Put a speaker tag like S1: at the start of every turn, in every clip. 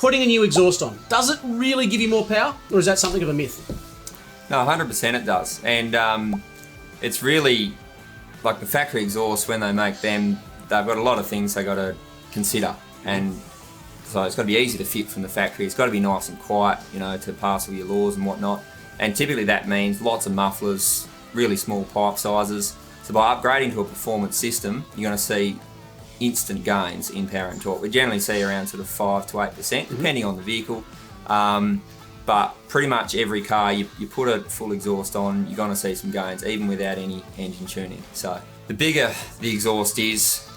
S1: putting a new exhaust on, does it really give you more power, or is that something of a myth?
S2: No, 100% it does. And it's really like the factory exhaust, when they make them, they've got a lot of things they got to consider. And so it's got to be easy to fit from the factory. It's got to be nice and quiet, you know, to pass all your laws and whatnot. And typically that means lots of mufflers, really small pipe sizes. So by upgrading to a performance system, you're going to see instant gains in power and torque. We generally see around sort of 5 to 8%, depending on the vehicle. But pretty much every car, you put a full exhaust on, you're going to see some gains, even without any engine tuning. So the bigger the exhaust is,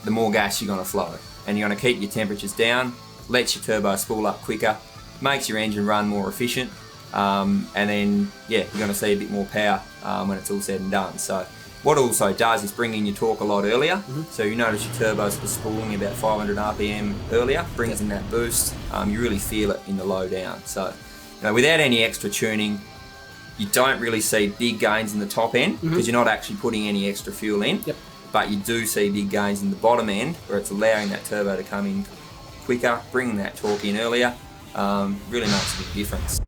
S2: the more gas you're going to flow. And you're going to keep your temperatures down, lets your turbo spool up quicker, makes your engine run more efficient, and then, yeah, you're going to see a bit more power when it's all said and done. So what it also does is bring in your torque a lot earlier. So you notice your turbos are spooling about 500 RPM earlier, brings in that boost. You really feel it in the low down. So, you know, without any extra tuning, you don't really see big gains in the top end because you're not actually putting any extra fuel in. But you do see big gains in the bottom end, where it's allowing that turbo to come in quicker, bringing that torque in earlier. Really makes a big difference.